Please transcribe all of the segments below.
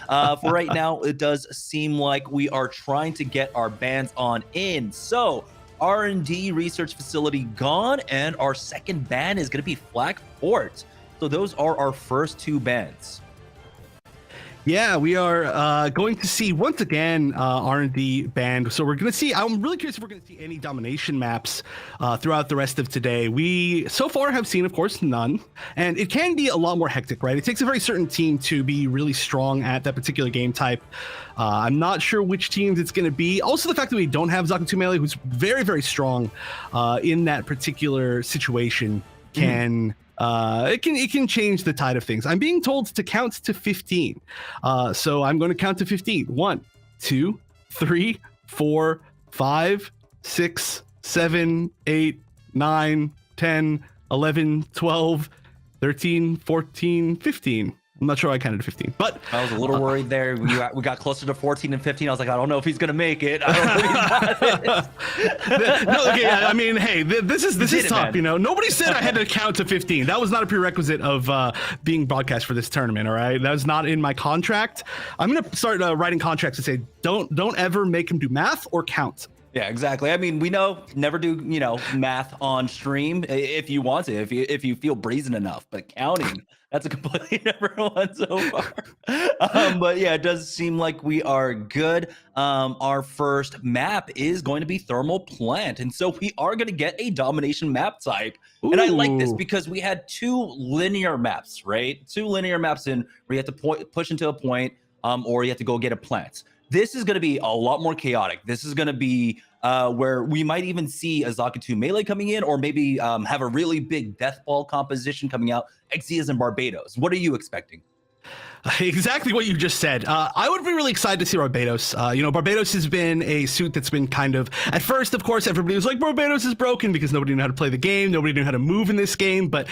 For right now, it does seem like we are trying to get our bands on in. So R&D research facility gone, and our second band is going to be Flag Fort. So those are our first two bands. Yeah, we are going to see once again R&D banned. So we're going to see. I'm really curious if we're going to see any domination maps throughout the rest of today. We so far have seen, of course, none, and it can be a lot more hectic, right? It takes a very certain team to be really strong at that particular game type. I'm not sure which teams it's going to be. Also, the fact that we don't have Zakutu Melee, who's very, very strong in that particular situation, can. It can change the tide of things. I'm being told to count to 15. So I'm going to count to 15. 1, 2, 3, 4, 5, 6, 7, 8, 9, 10, 11, 12, 13, 14, 15. I'm not sure I counted to 15, but I was a little worried there. We got closer to 14 and 15. I was like, I don't know if he's gonna make it. I don't know if he's got it. No, okay, I mean, hey, this is tough. Man. You know, nobody said I had to count to 15. That was not a prerequisite of being broadcast for this tournament. All right, that was not in my contract. I'm gonna start writing contracts to say don't ever make him do math or count. Yeah, exactly. I mean, we know never do, math on stream if you want to, if you feel brazen enough, but counting, that's a completely different one so far. But yeah, it does seem like we are good. Our first map is going to be Thermal Plant. And so we are going to get a domination map type. Ooh. And I like this because we had two linear maps, right? Two linear maps in where you have to push into a point or you have to go get a plant. This is going to be a lot more chaotic. This is going to be where we might even see a Zakutu Melee coming in, or maybe have a really big Death Ball composition coming out. Exias and Barbados. What are you expecting? Exactly what you just said. I would be really excited to see Barbados. Barbados has been a suit that's been kind of, at first, of course, everybody was like, Barbados is broken because nobody knew how to play the game. Nobody knew how to move in this game. But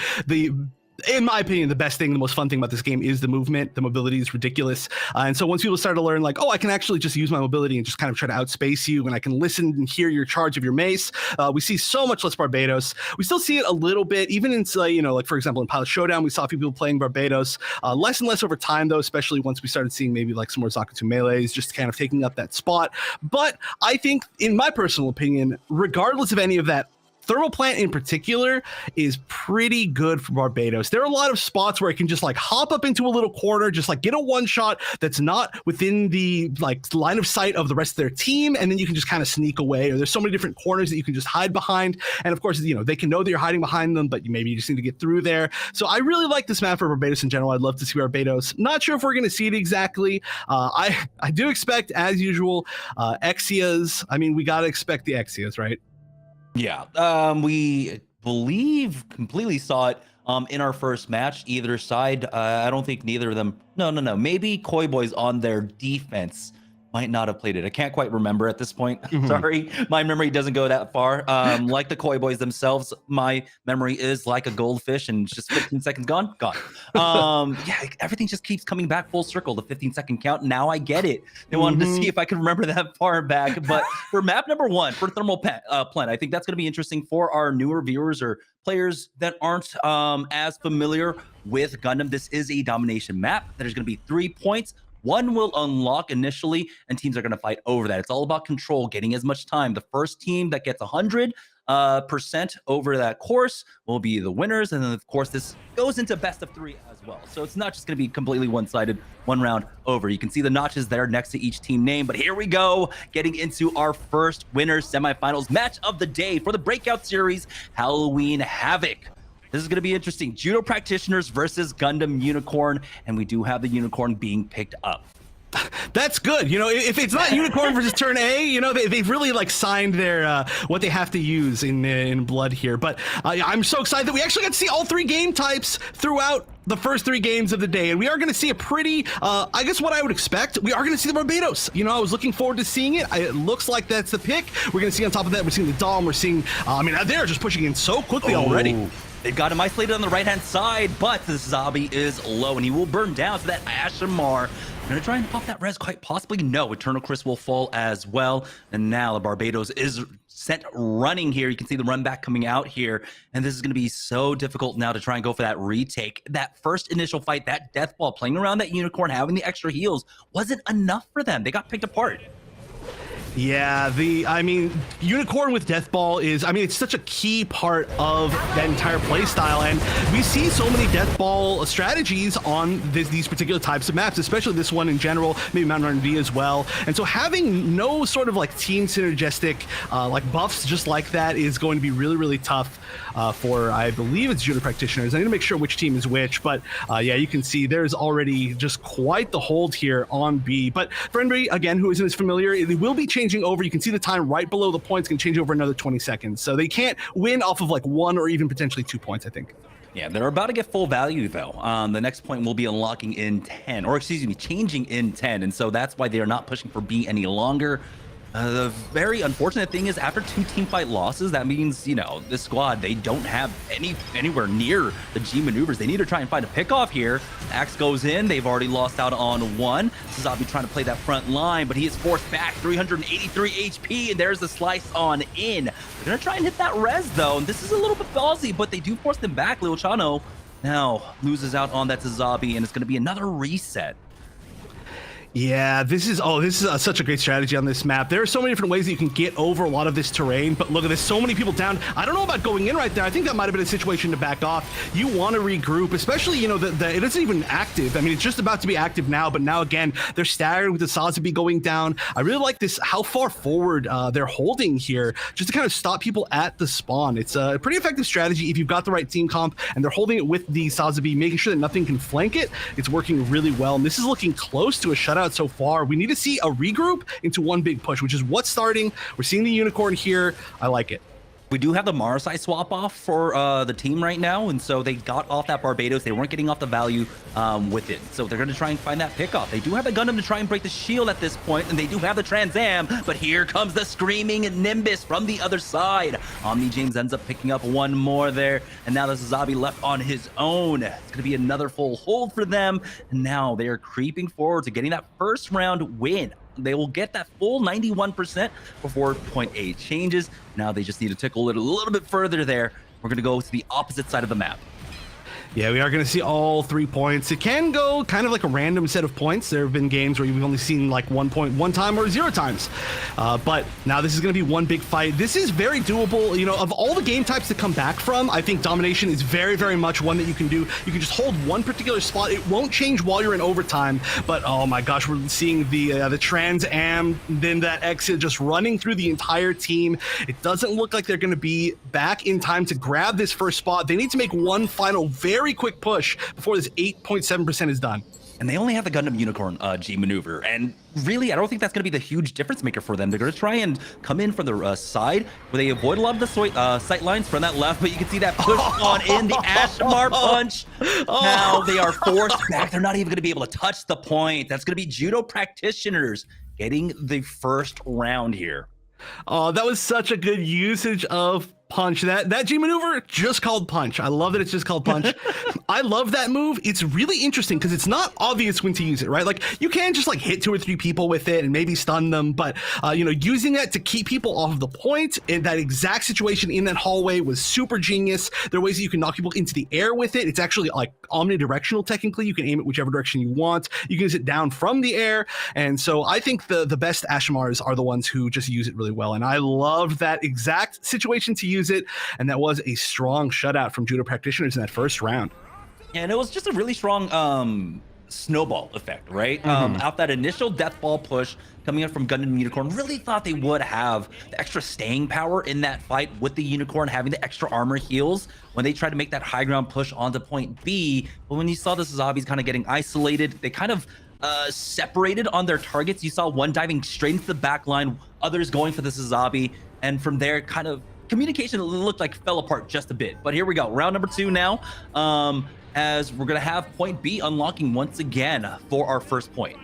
in my opinion, the best thing, the most fun thing about this game is the movement. The mobility is ridiculous. And so once people start to learn, like, oh, I can actually just use my mobility and just kind of try to outspace you, and I can listen and hear your charge of your mace, we see so much less Barbados. We still see it a little bit, even in, like, for example, in Pilot Showdown, we saw a few people playing Barbados. Less and less over time, though, especially once we started seeing maybe like some more Zakutu Melees just kind of taking up that spot. But I think, in my personal opinion, regardless of any of that, Thermal Plant in particular is pretty good for Barbados. There are a lot of spots where it can just like hop up into a little corner, just like get a one shot that's not within the like line of sight of the rest of their team, and then you can just kind of sneak away. Or there's so many different corners that you can just hide behind. And of course, they can know that you're hiding behind them, but maybe you just need to get through there. So I really like this map for Barbados in general. I'd love to see Barbados. Not sure if we're going to see it exactly. I do expect, as usual, Exias. I mean, we got to expect the Exias, right? Yeah, we believe completely saw it in our first match. Either side, I don't think neither of them. No. Maybe Koi Boys on their defense might not have played it. I can't quite remember at this point. Sorry, my memory doesn't go that far. Like the Koi Boys themselves, my memory is like a goldfish, and just 15 seconds gone. Yeah, everything just keeps coming back full circle. The 15-second count. Now I get it. They wanted to see if I could remember that far back. But for map number 1, for Thermal Plant, I think that's going to be interesting for our newer viewers or players that aren't as familiar with Gundam. This is a domination map. There's going to be 3 points. One will unlock initially, and teams are going to fight over that. It's all about control, getting as much time. The first team that gets 100% over that course will be the winners. And then, of course, this goes into best of 3 as well. So it's not just going to be completely one-sided, one round over. You can see the notches there next to each team name. But here we go, getting into our first winners semifinals match of the day for the breakout series, Halloween Havoc. This is going to be interesting. Judo practitioners versus Gundam Unicorn, and we do have the Unicorn being picked up. That's good. If it's not Unicorn versus Turn A, they've really like signed their what they have to use in blood here. But I'm so excited that we actually got to see all 3 game types throughout the first 3 games of the day, and we are going to see a pretty, I guess what I would expect, we are going to see the Barbados. I was looking forward to seeing it. It looks like that's the pick. We're going to see on top of that, we're seeing the Dom, we're seeing, they're just pushing in so quickly already. They've got him isolated on the right-hand side, but the Zabi is low, and he will burn down to that Ashamar. Gonna try and pop that res quite possibly. No, Eternal Chris will fall as well. And now the Barbados is sent running here. You can see the run back coming out here. And this is gonna be so difficult now to try and go for that retake. That first initial fight, that death ball playing around that unicorn, having the extra heals wasn't enough for them. They got picked apart. Yeah, I mean, Unicorn with Death Ball is, I mean, it's such a key part of that entire play style, and we see so many Death Ball strategies on these particular types of maps, especially this one in general, maybe Mount R&D as well. And so having no sort of like team synergistic like buffs just like that is going to be really, really tough for, I believe it's Judo practitioners. I need to make sure which team is which, but yeah, you can see there's already just quite the hold here on B. But for anybody, again, who isn't as familiar, it will be changing over. You can see the time right below the points can change over another 20 seconds. So they can't win off of like 1 or even potentially 2 points, I think. Yeah, they're about to get full value though. The next point will be unlocking in 10, or excuse me, changing in 10. And so that's why they are not pushing for B any longer. The very unfortunate thing is after 2 team fight losses, that means, you know, this squad, they don't have anywhere near the G maneuvers. They need to try and find a pick off here. Axe goes in. They've already lost out on 1. Suzabi trying to play that front line, but he is forced back, 383 HP, and there's the slice on in. They're going to try and hit that res, though, and this is a little bit ballsy, but they do force them back. Lil Chano now loses out on that Suzabi, and it's going to be another reset. Yeah, this is such a great strategy on this map. There are so many different ways that you can get over a lot of this terrain, but look at this, so many people down. I don't know about going in right there. I think that might have been a situation to back off. You want to regroup, especially, you know, it isn't even active. I mean, it's just about to be active now, but now again, they're staggered with the Sazabi going down. I really like this, how far forward they're holding here, just to kind of stop people at the spawn. It's a pretty effective strategy if you've got the right team comp, and they're holding it with the Sazabi, making sure that nothing can flank it. It's working really well, and this is looking close to a shutout so far. We need to see a regroup into one big push, which is what's starting. We're seeing the unicorn here. I like it. We do have the Marasai swap off for the team right now, and so they got off that Barbados. They weren't getting off the value with it, so they're going to try and find that pickoff. They do have the Gundam to try and break the shield at this point, and they do have the Trans Am, but here comes the screaming Nimbus from the other side. Omni James ends up picking up 1 more there, and now the Suzabi left on his own. It's going to be another full hold for them, and now they are creeping forward to getting that first round win. They will get that full 91% before point A changes. Now they just need to tickle it a little bit further there. We're going to go to the opposite side of the map. Yeah, we are going to see all 3 points. It can go kind of like a random set of points. There have been games where you've only seen like 1 point 1 time or 0 times. But now this is going to be one big fight. This is very doable. You know, of all the game types to come back from, I think domination is very, very much one that you can do. You can just hold one particular spot. It won't change while you're in overtime. But oh my gosh, we're seeing the Trans Am, then that exit just running through the entire team. It doesn't look like they're going to be back in time to grab this first spot. They need to make one final very quick push before this 8.7% is done. And they only have the Gundam Unicorn G maneuver. And really, I don't think that's going to be the huge difference maker for them. They're going to try and come in from the side where they avoid a lot of the sight lines from that left. But you can see that push on in the Ashmar punch. Now they are forced back. They're not even going to be able to touch the point. That's going to be Judo practitioners getting the first round here. Oh, that was such a good usage of punch. That G maneuver just called punch. I love that it's just called punch. I love that move. It's really interesting because it's not obvious when to use it, right? Like you can just like hit 2 or 3 people with it and maybe stun them, but you know, using that to keep people off of the point in that exact situation in that hallway was super genius. There are ways that you can knock people into the air with it. It's actually like omnidirectional technically. You can aim it whichever direction you want. You can use it down from the air. And so I think the best Ashmars are the ones who just use it really well. And I love that exact situation to use it, and that was a strong shutout from Judo practitioners in that first round. Yeah, and it was just a really strong snowball effect, right? Out that initial death ball push coming up from Gundam Unicorn, really thought they would have the extra staying power in that fight with the Unicorn having the extra armor heals when they tried to make that high ground push onto point B. But when you saw the Suzabi's kind of getting isolated, they kind of separated on their targets. You saw one diving straight into the back line, others going for the Suzabi, and from there kind of communication looked like fell apart just a bit. But here we go, round number 2 now, as we're gonna have point B unlocking once again for our first point.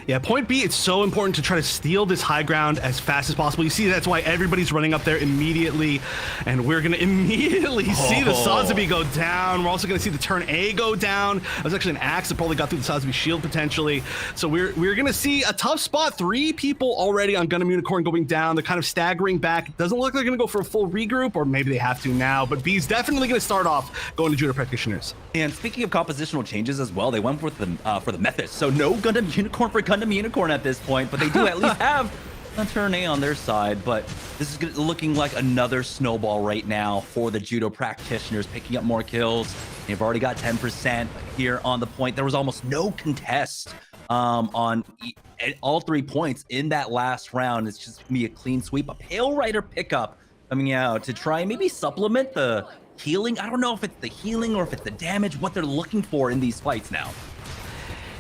Yeah, point B, it's so important to try to steal this high ground as fast as possible. You see, that's why everybody's running up there immediately, and we're going to immediately see the Sazabi go down. We're also going to see the turn A go down. That was actually an axe that probably got through the Sazabi shield potentially. So we're going to see a tough spot. 3 people already on Gundam Unicorn going down. They're kind of staggering back. It doesn't look like they're going to go for a full regroup, or maybe they have to now, but B's definitely going to start off going to Judo Practitioners. And speaking of compositional changes as well, they went for the methods. So no Gundam Unicorn for Gundam Unicorn at this point, but they do at least have a turn A on their side. But this is looking like another snowball right now for the Judo Practitioners, picking up more kills. They've already got 10% here on the point. There was almost no contest on all 3 points in that last round. It's just gonna be a clean sweep, a Pale Rider pickup coming out to try and maybe supplement the healing. I don't know if it's the healing or if it's the damage, what they're looking for in these fights now.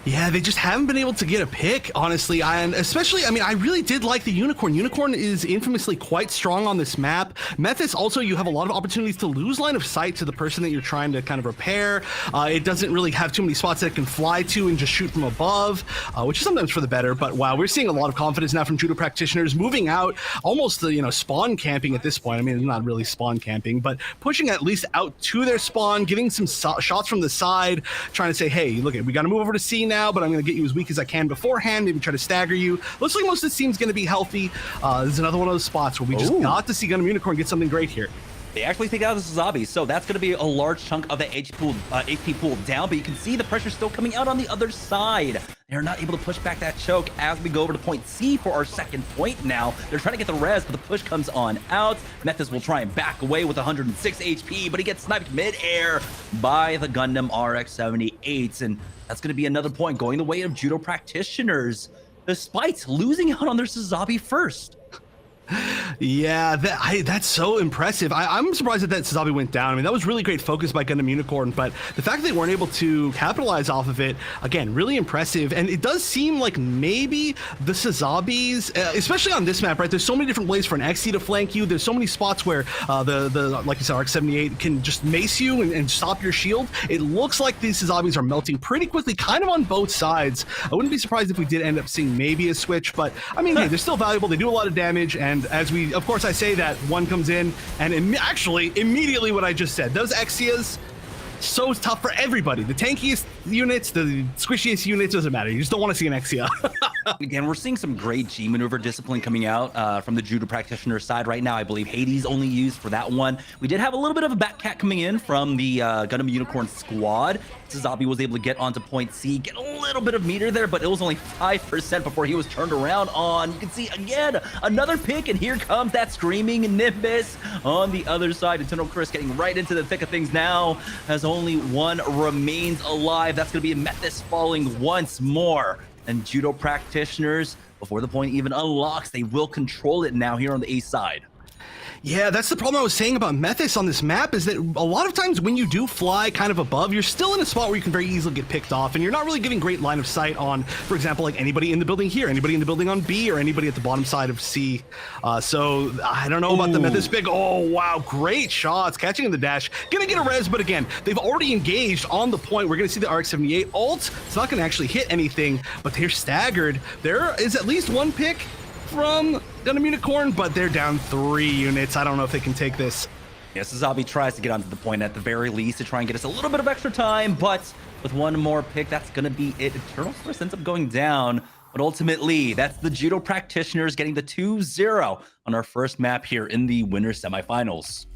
Yeah, they just haven't been able to get a pick, honestly. And especially, I mean, I really did like the Unicorn. Unicorn is infamously quite strong on this map. Methys, also, you have a lot of opportunities to lose line of sight to the person that you're trying to kind of repair. It doesn't really have too many spots that it can fly to and just shoot from above, which is sometimes for the better. But wow, we're seeing a lot of confidence now from Judo Practitioners, moving out almost the, spawn camping at this point. I mean, it's not really spawn camping, but pushing at least out to their spawn, getting some shots from the side, trying to say, hey, look, we got to move over to C now, but I'm going to get you as weak as I can beforehand, maybe try to stagger you. Looks like most of this team's going to be healthy. This is another one of those spots where we just got to see Gundam Unicorn get something great here. They actually take out the Sazabi, so that's going to be a large chunk of the HP pool down, but you can see the pressure still coming out on the other side. They're not able to push back that choke as we go over to point C for our second point now. They're trying to get the res, but the push comes on out. Methys will try and back away with 106 HP, but he gets sniped mid-air by the Gundam RX-78, and that's going to be another point going the way of Judo Practitioners, despite losing out on their Sazabi first. Yeah, that's so impressive. I'm surprised that Sazabi went down. I mean, that was really great focus by Gundam Unicorn, but the fact that they weren't able to capitalize off of it, again, really impressive. And it does seem like maybe the Sazabis, especially on this map, right? There's so many different ways for an XC to flank you. There's so many spots where the like you said, RX-78 can just mace you and stop your shield. It looks like these Sazabis are melting pretty quickly, kind of on both sides. I wouldn't be surprised if we did end up seeing maybe a switch, but I mean, hey, they're still valuable. They do a lot of damage, and as we, of course, I say that, one comes in, and actually, immediately what I just said, those Exias, so tough for everybody. The tankiest units, the squishiest units, doesn't matter. You just don't want to see an Exia. Again, we're seeing some great G maneuver discipline coming out from the Judo Practitioner side right now. I believe Hades only used for that one. We did have a little bit of a Batcat coming in from the Gundam Unicorn squad. Sazabi was able to get onto point C, get a little bit of meter there, but it was only 5% before he was turned around on. You can see, again, another pick, and here comes that screaming Nimbus on the other side. Eternal Chris getting right into the thick of things now, as only one remains alive. That's going to be Methys falling once more. And Judo Practitioners, before the point even unlocks, they will control it now here on the A side. Yeah, that's the problem I was saying about Methys on this map, is that a lot of times when you do fly kind of above, you're still in a spot where you can very easily get picked off, and you're not really getting great line of sight on, for example, like anybody in the building here, anybody in the building on B, or anybody at the bottom side of C. So I don't know about the Methys pick. Oh, wow, great shots, catching in the dash. Gonna get a res, but again, they've already engaged on the point. We're gonna see the RX-78 ult. It's not gonna actually hit anything, but they're staggered. There is at least one pick from Gundam Unicorn, but they're down 3 units. I don't know if they can take this. Yes, Sazabi tries to get onto the point at the very least to try and get us a little bit of extra time, but with one more pick, that's going to be it. Eternal Source ends up going down, but ultimately, that's the Judo Practitioners getting the 2-0 on our first map here in the winner semifinals.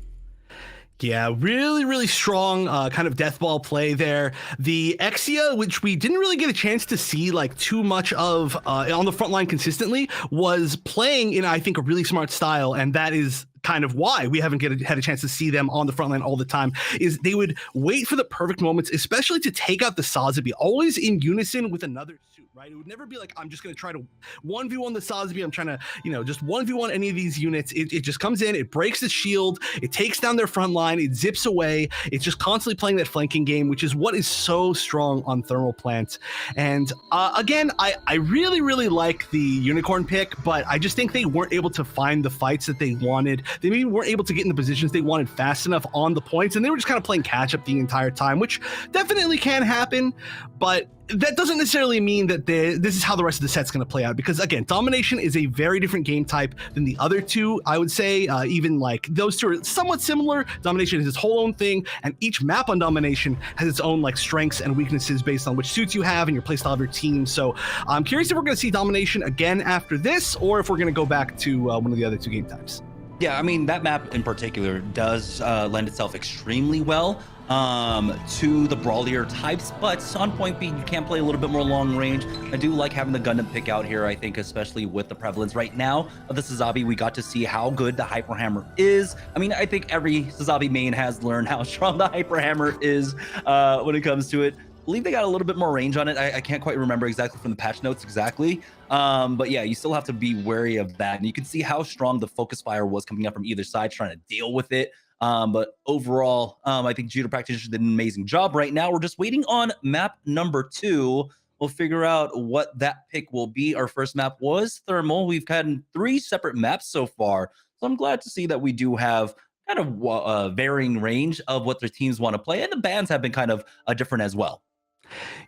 Yeah, really, really strong kind of death ball play there. The Exia, which we didn't really get a chance to see like too much of on the front line consistently, was playing in, I think, a really smart style, and that is kind of why we haven't had a chance to see them on the front line all the time. Is they would wait for the perfect moments, especially to take out the Sazabi, always in unison with another suit, right? It would never be like, I'm just going to try to 1v1 the Sazabi. I'm trying to, just 1v1 any of these units. It just comes in, it breaks the shield, it takes down their front line, it zips away. It's just constantly playing that flanking game, which is what is so strong on Thermal Plant. And again, I really, really like the Unicorn pick, but I just think they weren't able to find the fights that they wanted. They maybe weren't able to get in the positions they wanted fast enough on the points, and they were just kind of playing catch up the entire time, which definitely can happen. But that doesn't necessarily mean that this is how the rest of the set's going to play out, because again, domination is a very different game type than the other two. I would say even like those two are somewhat similar. Domination is its whole own thing, and each map on domination has its own like strengths and weaknesses based on which suits you have and your playstyle of your team. So I'm curious if we're going to see domination again after this, or if we're going to go back to one of the other two game types. Yeah, I mean, that map in particular does lend itself extremely well to the brawlier types, but on point B, you can play a little bit more long range. I do like having the Gundam pick out here, I think, especially with the prevalence right now of the Sazabi. We got to see how good the Hyper Hammer is. I mean, I think every Sazabi main has learned how strong the Hyper Hammer is when it comes to it. I believe they got a little bit more range on it. I can't quite remember exactly from the patch notes exactly. But yeah, you still have to be wary of that. And you can see how strong the focus fire was coming up from either side, trying to deal with it. But overall, I think Judo practitioners did an amazing job. Right now, we're just waiting on map number 2. We'll figure out what that pick will be. Our first map was Thermal. We've had 3 separate maps so far. So I'm glad to see that we do have kind of varying range of what their teams want to play. And the bans have been kind of different as well.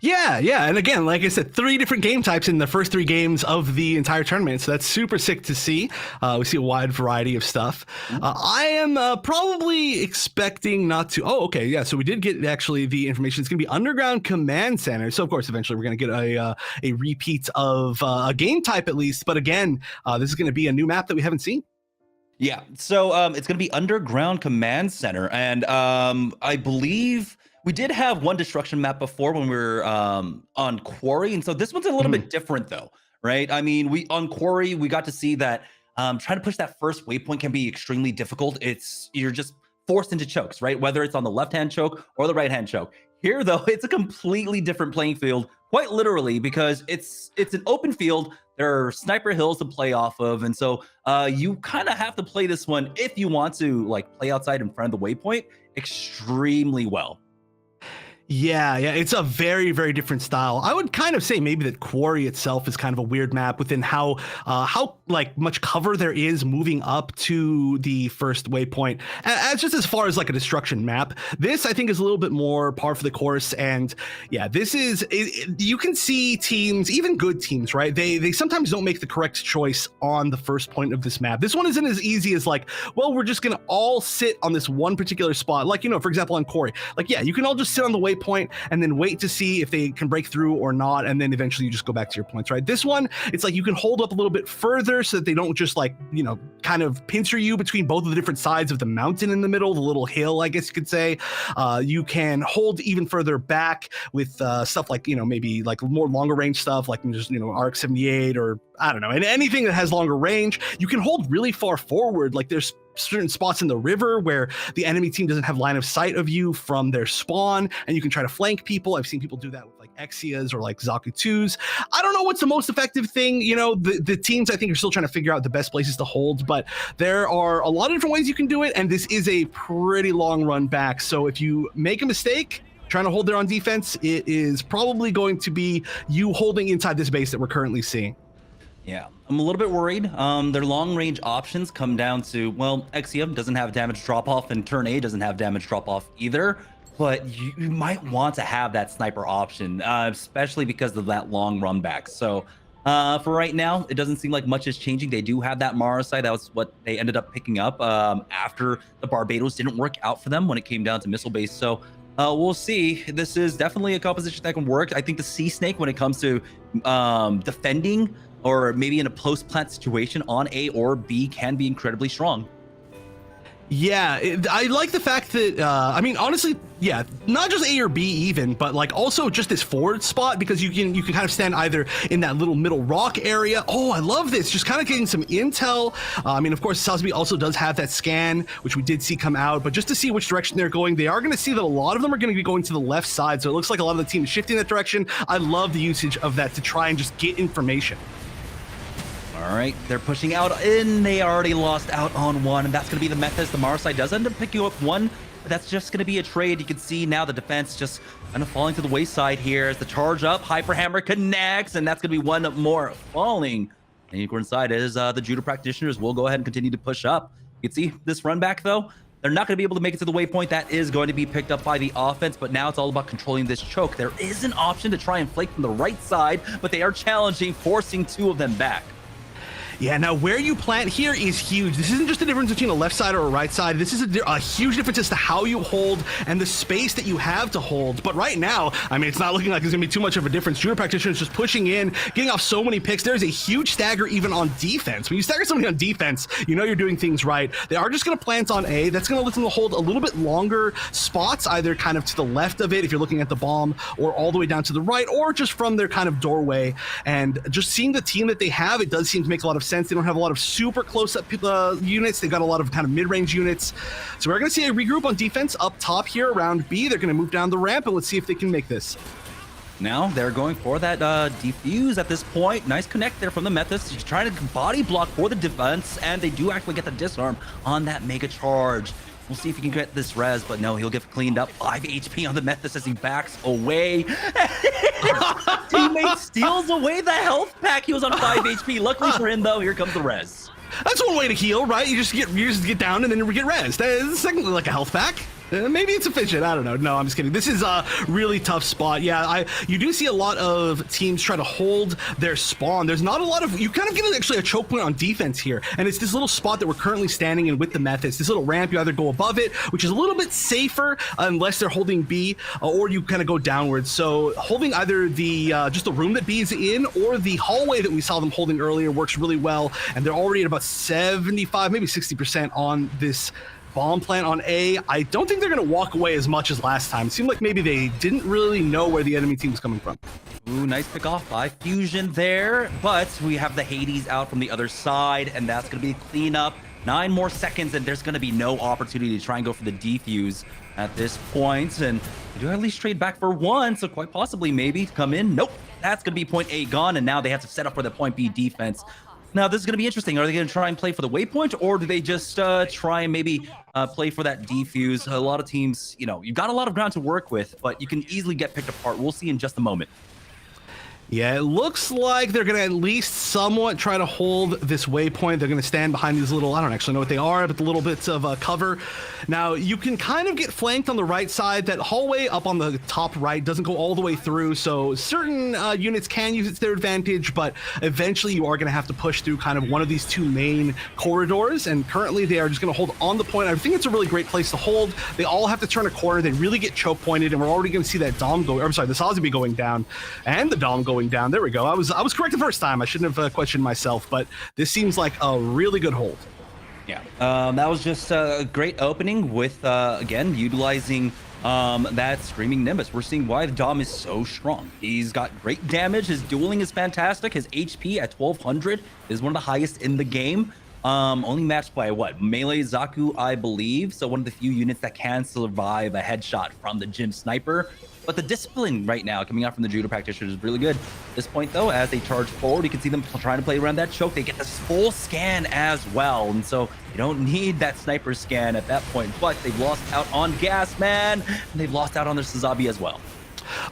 Yeah, and again, like I said, 3 different game types in the first 3 games of the entire tournament, so that's super sick to see. We see a wide variety of stuff. I am probably expecting not to... Oh, okay, yeah, so we did get actually the information. It's going to be Underground Command Center, so of course, eventually we're going to get a repeat of a game type at least, but again, this is going to be a new map that we haven't seen. Yeah, so it's going to be Underground Command Center, and I believe... we did have one destruction map before when we were on Quarry, and so this one's a little bit different though, right? I mean, on Quarry, we got to see that trying to push that first waypoint can be extremely difficult. You're just forced into chokes, right? Whether it's on the left-hand choke or the right-hand choke. Here, though, it's a completely different playing field, quite literally, because it's an open field. There are sniper hills to play off of, and so you kind of have to play this one if you want to like play outside in front of the waypoint extremely well. Yeah, it's a very, very different style. I would kind of say maybe that Quarry itself is kind of a weird map within how like much cover there is moving up to the first waypoint. As just as far as like a destruction map, this I think is a little bit more par for the course. And yeah, this is you can see teams, even good teams, right? They sometimes don't make the correct choice on the first point of this map. This one isn't as easy as like, well, we're just gonna all sit on this one particular spot. Like, you know, for example, on Quarry, like, yeah, you can all just sit on the waypoint and then wait to see if they can break through or not, and then eventually you just go back to your points, right? This one, it's like you can hold up a little bit further so that they don't just like, you know, kind of pincer you between both of the different sides of the mountain in the middle, the little hill, I guess you could say. You can hold even further back with stuff like, you know, maybe like more longer range stuff like just, you know, RX-78 or I don't know, and anything that has longer range. You can hold really far forward, like there's certain spots in the river where the enemy team doesn't have line of sight of you from their spawn, and you can try to flank people. I've seen people do that with like Exias or like Zaku 2s. I don't know what's the most effective thing. You know, the teams I think are still trying to figure out the best places to hold, but there are a lot of different ways you can do it, and this is a pretty long run back. So if you make a mistake trying to hold there on defense, it is probably going to be you holding inside this base that we're currently seeing. Yeah, I'm a little bit worried. Their long-range options come down to, well, Exia doesn't have damage drop-off, and Turn A doesn't have damage drop-off either, but you might want to have that sniper option, especially because of that long run back. So for right now, it doesn't seem like much is changing. They do have that Mara side. That was what they ended up picking up after the Barbados didn't work out for them when it came down to missile base. So we'll see. This is definitely a composition that can work. I think the Sea Snake, when it comes to defending or maybe in a post-plant situation on A or B, can be incredibly strong. Yeah, I like the fact that, I mean, honestly, yeah, not just A or B even, but like also just this forward spot, because you can kind of stand either in that little middle rock area. Oh, I love this, just kind of getting some intel. I mean, of course, Sosby also does have that scan, which we did see come out, but just to see which direction they're going, they are going to see that a lot of them are going to be going to the left side, so it looks like a lot of the team is shifting that direction. I love the usage of that to try and just get information. All right, they're pushing out, and they already lost out on one, and that's going to be the Mephis. The Mars side does end up picking up one, but that's just going to be a trade. You can see now the defense just kind of falling to the wayside here as the charge up. Hyper Hammer connects, and that's going to be one more falling. And you go inside as the Judo practitioners will go ahead and continue to push up. You can see this run back, though. They're not going to be able to make it to the waypoint. That is going to be picked up by the offense, but now it's all about controlling this choke. There is an option to try and flank from the right side, but they are challenging, forcing 2 of them back. Yeah, now where you plant here is huge. This isn't just a difference between a left side or a right side. This is a huge difference as to how you hold and the space that you have to hold. But right now, I mean, it's not looking like there's gonna be too much of a difference. Judo practitioners just pushing in, getting off so many picks. There's a huge stagger even on defense. When you stagger somebody on defense, you know you're doing things right. They are just gonna plant on A. That's gonna let them hold a little bit longer spots, either kind of to the left of it if you're looking at the bomb, or all the way down to the right, or just from their kind of doorway. And just seeing the team that they have, it does seem to make a lot of sense. They don't have a lot of super close-up units. They've got a lot of kind of mid-range units. So we're going to see a regroup on defense up top here around B. They're going to move down the ramp, and let's see if they can make this. Now they're going for that defuse at this point. Nice connect there from the Methus. He's trying to body block for the defense, and they do actually get the disarm on that mega charge. We'll see if he can get this res, but no, he'll get cleaned up. 5 HP on the Methus as he backs away. Teammate steals away the health pack. He was on 5 HP. Luckily for him, though, here comes the res. That's one way to heal, right? You just get down and then you get res. That's technically like a health pack. Maybe it's efficient. I don't know. No, I'm just kidding. This is a really tough spot. Yeah, you do see a lot of teams try to hold their spawn. There's not a lot of... You kind of get actually a choke point on defense here, and it's this little spot that we're currently standing in with the Methods. This little ramp, you either go above it, which is a little bit safer unless they're holding B, or you kind of go downwards. So holding either the just the room that B is in or the hallway that we saw them holding earlier works really well, and they're already at about 75, maybe 60% on this bomb plant on A. I don't think they're going to walk away as much as last time. It seemed like maybe they didn't really know where the enemy team was coming from. Ooh, nice pick off by Fusion there, but we have the Hades out from the other side, and that's going to be cleanup. 9 more seconds, and there's going to be no opportunity to try and go for the defuse at this point, and they do at least trade back for 1, so quite possibly maybe to come in. Nope, that's going to be point A gone, and now they have to set up for the point B defense. Now, this is going to be interesting. Are they going to try and play for the waypoint, or do they just try and maybe play for that defuse? A lot of teams, you know, you've got a lot of ground to work with, but you can easily get picked apart. We'll see in just a moment. Yeah, it looks like they're going to at least somewhat try to hold this waypoint. They're going to stand behind these little, I don't actually know what they are, but the little bits of cover. Now, you can kind of get flanked on the right side. That hallway up on the top right doesn't go all the way through, so certain units can use it to their advantage, but eventually you are going to have to push through kind of one of these 2 main corridors, and currently they are just going to hold on the point. I think it's a really great place to hold. They all have to turn a corner. They really get choke pointed, and we're already going to see that Dom go, or I'm sorry, the Sazabi going down, and the Dom going down. There we go. I was correct the first time. I shouldn't have questioned myself, but this seems like a really good hold. Yeah, that was just a great opening with, again, utilizing that Screaming Nimbus. We're seeing why the Dom is so strong. He's got great damage. His dueling is fantastic. His HP at 1200 is one of the highest in the game. Only matched by what? Melee Zaku, I believe. So one of the few units that can survive a headshot from the Jim Sniper. But the discipline right now coming out from the Judo practitioners is really good. At this point, though, as they charge forward, you can see them trying to play around that choke. They get this full scan as well. And so you don't need that sniper scan at that point. But they've lost out on Gas Man, and they've lost out on their Sazabi as well.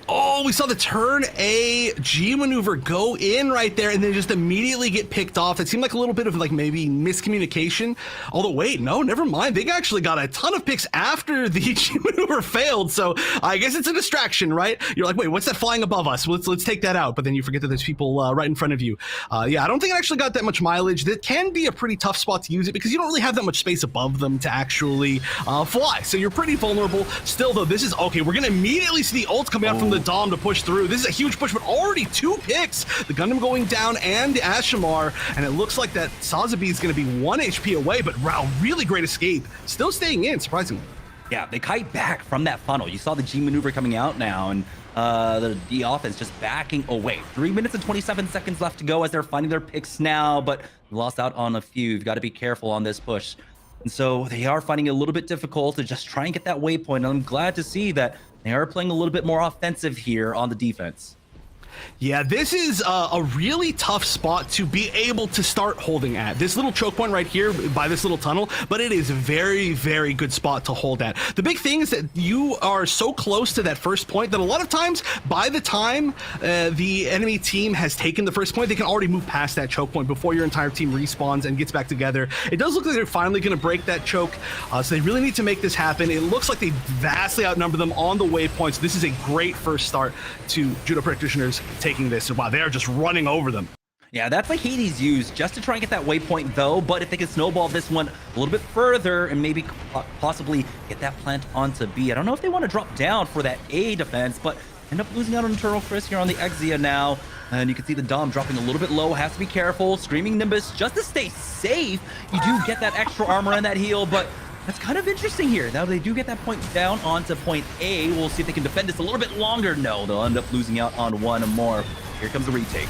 Oh, we saw the turn A G maneuver go in right there and then just immediately get picked off. It seemed like a little bit of like maybe miscommunication. Although, wait, no, never mind. They actually got a ton of picks after the G maneuver failed. So I guess it's a distraction, right? You're like, wait, what's that flying above us? Let's take that out. But then you forget that there's people right in front of you. Yeah, I don't think it actually got that much mileage. That can be a pretty tough spot to use it because you don't really have that much space above them to actually fly. So you're pretty vulnerable. Still, though, this is okay. We're going to immediately see the ult coming out from the Dom to push through. This is a huge push, but already 2 picks. The Gundam going down and the Ashamar, and it looks like that Sazabi is going to be 1 HP away, but wow, really great escape. Still staying in, surprisingly. Yeah, they kite back from that funnel. You saw the G maneuver coming out now, and the offense just backing away. 3 minutes and 27 seconds left to go as they're finding their picks now, but lost out on a few. You've got to be careful on this push. And so they are finding it a little bit difficult to just try and get that waypoint. And I'm glad to see that they are playing a little bit more offensive here on the defense. Yeah, this is a really tough spot to be able to start holding at. This little choke point right here by this little tunnel, but it is a very, very good spot to hold at. The big thing is that you are so close to that first point that a lot of times, by the time the enemy team has taken the first point, they can already move past that choke point before your entire team respawns and gets back together. It does look like they're finally going to break that choke, so they really need to make this happen. It looks like they vastly outnumber them on the waypoints. This is a great first start to Judo practitioners taking this. Wow, they are just running over them. Yeah, that's like Hades used just to try and get that waypoint though, but if they can snowball this one a little bit further and maybe possibly get that plant onto B. I don't know if they want to drop down for that A defense, but end up losing out on Eternal Frisk here on the Exia now. And you can see the Dom dropping a little bit low, has to be careful. Screaming Nimbus just to stay safe. You do get that extra armor and that heal, but that's kind of interesting here. Now they do get that point down onto point A. We'll see if they can defend this a little bit longer. No, they'll end up losing out on one more. Here comes the retake.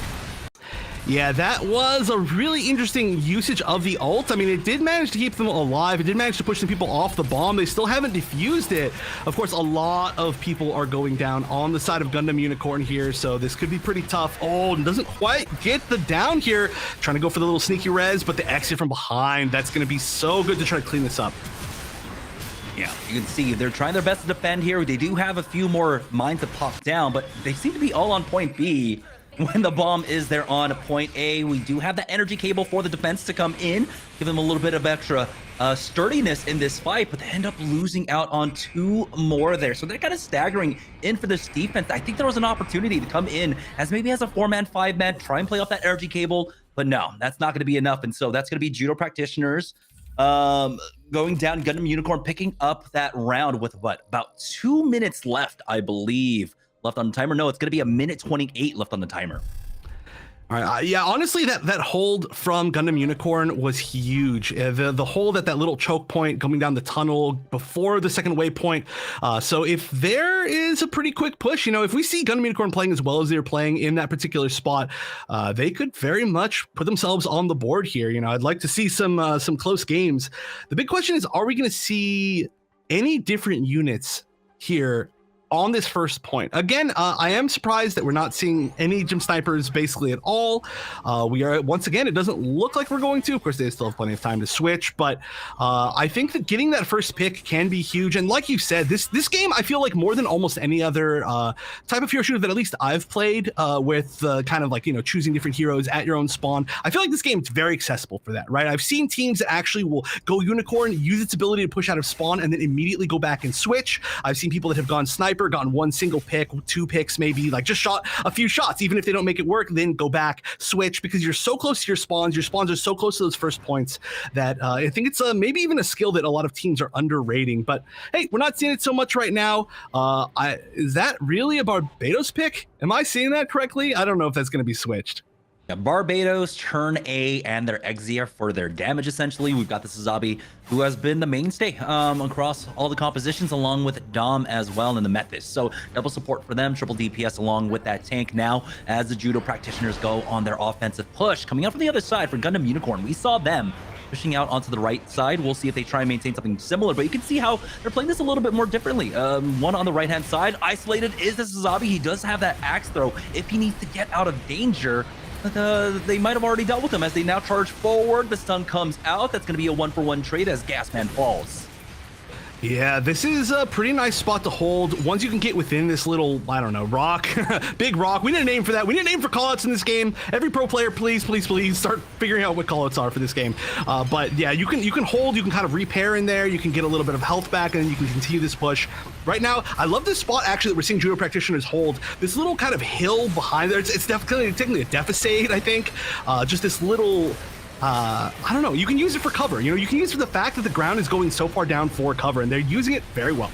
Yeah, that was a really interesting usage of the ult. I mean, it did manage to keep them alive. It did manage to push some people off the bomb. They still haven't defused it. Of course, a lot of people are going down on the side of Gundam Unicorn here, so this could be pretty tough. Oh, and doesn't quite get the down here. Trying to go for the little sneaky res, but the exit from behind, that's going to be so good to try to clean this up. Yeah, you can see they're trying their best to defend here. They do have a few more mines to pop down, but they seem to be all on point B. When the bomb is there on point A, we do have the energy cable for the defense to come in, give them a little bit of extra sturdiness in this fight, but they end up losing out on two more there. So they're kind of staggering in for this defense. I think there was an opportunity to come in as maybe as a 4-man, 5-man, try and play off that energy cable, but no, that's not going to be enough. And so that's going to be Judo practitioners going down. Gundam Unicorn picking up that round with what, about 2 minutes left, I believe, left on the timer. No, it's going to be a minute 28 left on the timer. All right, yeah, honestly, that hold from Gundam Unicorn was huge. The hold at that little choke point coming down the tunnel before the second waypoint. So if there is a pretty quick push, you know, if we see Gundam Unicorn playing as well as they're playing in that particular spot, they could very much put themselves on the board here. You know, I'd like to see some close games. The big question is, are we going to see any different units here on this first point? Again, I am surprised that we're not seeing any gym snipers basically at all. We are, once again, it doesn't look like we're going to. Of course, they still have plenty of time to switch, but I think that getting that first pick can be huge. And like you said, this game, I feel like more than almost any other type of hero shooter that at least I've played with kind of like, you know, choosing different heroes at your own spawn. I feel like this game is very accessible for that, right? I've seen teams that actually will go Unicorn, use its ability to push out of spawn, and then immediately go back and switch. I've seen people that have gone sniper, gotten one single pick, 2 picks, maybe like just shot a few shots, even if they don't make it work, then go back, switch, because you're so close to your spawns are so close to those first points that I think it's maybe even a skill that a lot of teams are underrating. But hey, we're not seeing it so much right now. Is that really a Barbados pick? Am I seeing that correctly? I don't know if that's going to be switched. Yeah, Barbados, turn A, and their Exia for their damage, essentially. We've got the Suzabi, who has been the mainstay across all the compositions, along with Dom as well in the Mephis. So double support for them, triple DPS along with that tank now as the Judo practitioners go on their offensive push. Coming out from the other side for Gundam Unicorn, we saw them pushing out onto the right side. We'll see if they try and maintain something similar, but you can see how they're playing this a little bit more differently. One on the right-hand side, isolated is the Suzabi. He does have that axe throw if he needs to get out of danger. But they might have already dealt with him as they now charge forward. The stun comes out. That's going to be a 1-for-1 trade as Gasman falls. Yeah, this is a pretty nice spot to hold. Once you can get within this little, I don't know, rock, big rock. We need a name for that. We need a name for callouts in this game. Every pro player, please, please, please start figuring out what callouts are for this game. But yeah, you can hold, you can kind of repair in there. You can get a little bit of health back, and then you can continue this push. Right now, I love this spot actually that we're seeing Judo practitioners hold. This little kind of hill behind there. It's definitely technically a deficit, I think. Just this little. I don't know, you can use it for cover. You know, you can use it for the fact that the ground is going so far down for cover, and they're using it very well.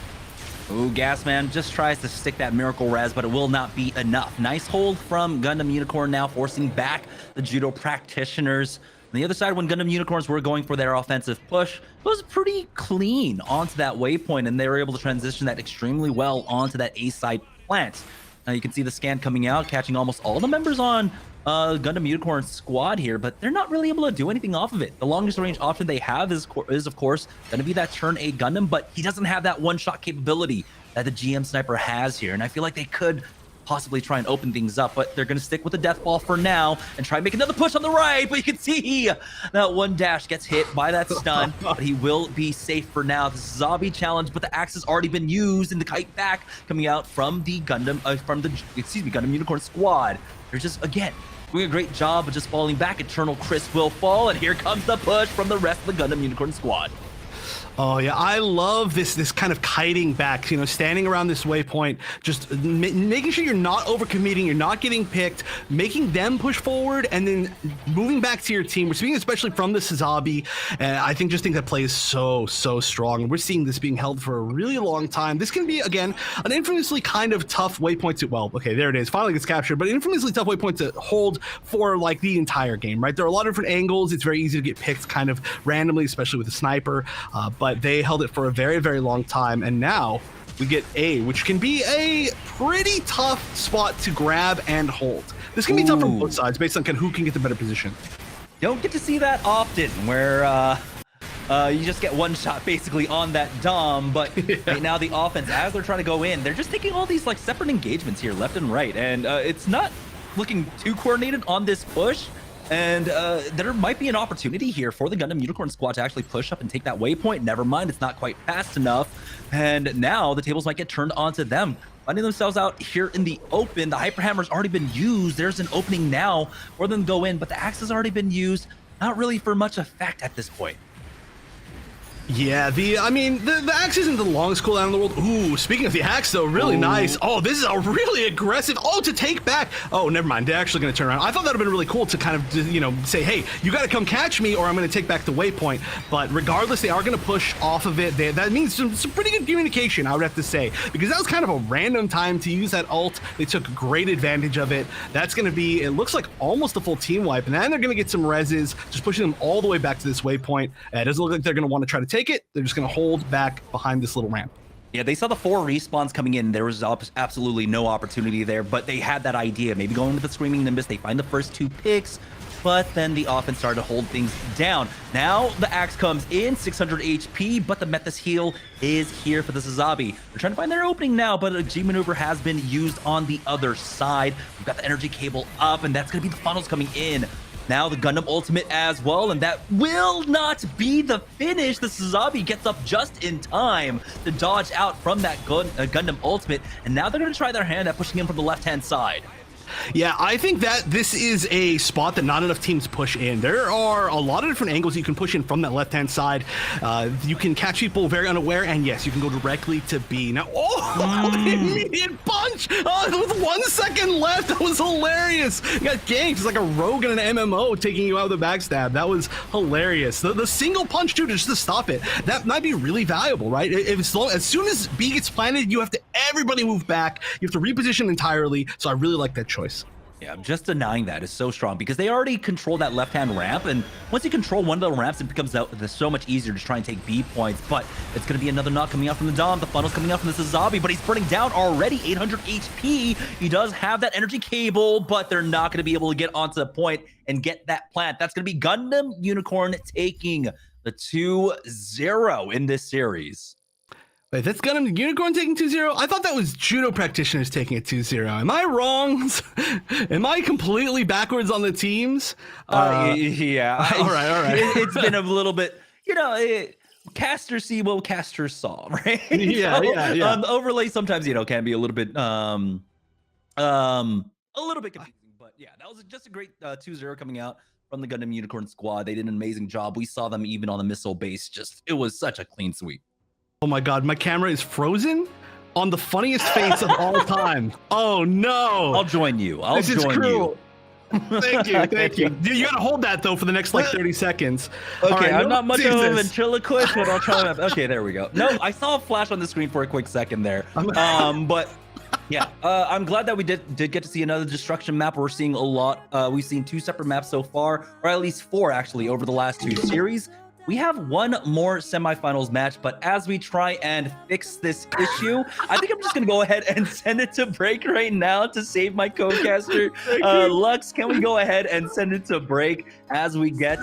Ooh, Gasman just tries to stick that miracle res, but it will not be enough. Nice hold from Gundam Unicorn now, forcing back the Judo practitioners. On the other side, when Gundam Unicorns were going for their offensive push, it was pretty clean onto that waypoint, and they were able to transition that extremely well onto that A-side plant. Now you can see the scan coming out, catching almost all the members on Gundam Unicorn squad here, but they're not really able to do anything off of it. The longest range option they have is of course going to be that turn A Gundam, but he doesn't have that one-shot capability that the GM sniper has here, and I feel like they could possibly try and open things up, but they're going to stick with the death ball for now and try and make another push on the right. But you can see that one dash gets hit by that stun, but he will be safe for now. This is a zombie challenge, but the axe has already been used in the kite back coming out from the Gundam, Gundam Unicorn squad. They're just, again, doing a great job of just falling back. Eternal Chris will fall, and here comes the push from the rest of the Gundam Unicorn squad. Oh yeah, I love this kind of kiting back, you know, standing around this waypoint, just making sure you're not overcommitting, you're not getting picked, making them push forward, and then moving back to your team. We're seeing especially from the Sazabi, and I think that play is so strong. We're seeing this being held for a really long time. This can be, again, an infamously kind of tough waypoint to, well, okay, there it is, finally gets captured, but an infamously tough waypoint to hold for like the entire game, right? There are a lot of different angles. It's very easy to get picked kind of randomly, especially with a sniper, but they held it for a very long time, and now we get A, which can be a pretty tough spot to grab and hold. This can be tough from both sides based on kind of who can get the better position. Don't get to see that often, where you just get one shot basically on that Dom, but right now the offense, as they're trying to go in, they're just taking all these like separate engagements here, left and right, and it's not looking too coordinated on this push. And there might be an opportunity here for the Gundam Unicorn squad to actually push up and take that waypoint. Never mind, it's not quite fast enough. And now the tables might get turned onto them, finding themselves out here in the open. The Hyper Hammer's already been used. There's an opening now for them to go in, but the axe has already been used. Not really for much effect at this point. Yeah, the axe isn't the longest cooldown in the world. Ooh, speaking of the axe though, really nice. Oh, this is a really aggressive, to take back. Oh, never mind, they're actually gonna turn around. I thought that would've been really cool to kind of, you know, say, hey, you gotta come catch me or I'm gonna take back the waypoint. But regardless, they are gonna push off of it. That means some pretty good communication, I would have to say, because that was kind of a random time to use that ult. They took great advantage of it. That's gonna be, it looks like almost a full team wipe, and then they're gonna get some reses, just pushing them all the way back to this waypoint. It doesn't look like they're gonna want to try to take it. They're just going to hold back behind this little ramp. Yeah, they saw the 4 respawns coming in. There was absolutely no opportunity there, but they had that idea. Maybe going with the Screaming Nimbus, they find the first 2 picks, but then the offense started to hold things down. Now the axe comes in, 600 HP, but the Methus heal is here for the Sazabi. They're trying to find their opening now, but a G maneuver has been used on the other side. We've got the energy cable up, and that's going to be the funnels coming in. Now the Gundam ultimate as well, and that will not be the finish. The Sazabi gets up just in time to dodge out from that Gundam ultimate, and now they're going to try their hand at pushing in from the left-hand side. Yeah, I think that this is a spot that not enough teams push in. There are a lot of different angles you can push in from that left-hand side. You can catch people very unaware, and yes, you can go directly to B. Now, the immediate punch! With 1 second left, that was hilarious! You got ganked, it's like a rogue in an MMO taking you out of the backstab. That was hilarious. The single punch, too, just to stop it, that might be really valuable, right? As soon as B gets planted, you have to, everybody move back. You have to reposition entirely, so I really like that choice. Yeah, just denying that is so strong because they already control that left-hand ramp, and once you control one of the ramps, it becomes so much easier to try and take B points, but it's going to be another knock coming out from the Dom. The funnel's coming out from the Sazabi, but he's burning down already, 800 HP. He does have that energy cable, but they're not going to be able to get onto the point and get that plant. That's going to be Gundam Unicorn taking the 2-0 in this series. Wait, that's Gundam Unicorn taking 2-0? I thought that was Judo Practitioners taking it 2-0. Am I wrong? Am I completely backwards on the teams? Yeah. All right. It's been a little bit, caster see what caster saw, right? Yeah, yeah. Overlay sometimes, can be a little bit, confusing. But yeah, that was just a great 2-0 coming out from the Gundam Unicorn squad. They did an amazing job. We saw them even on the missile base. It was such a clean sweep. Oh my god, my camera is frozen on the funniest face of all time. Oh no. I'll join you. This is cruel. Thank you. You gotta hold that though for the next like 30 seconds. Okay, right, I'm not much of a ventriloquist, but I'll try my. Okay, there we go. No, I saw a flash on the screen for a quick second there. But yeah, I'm glad that we did get to see another destruction map. We're seeing a lot. We've seen 2 separate maps so far, or at least 4 actually over the last 2 series. We have 1 more semifinals match, but as we try and fix this issue, I think I'm just gonna go ahead and send it to break right now to save my co-caster. Lux, can we go ahead and send it to break as we get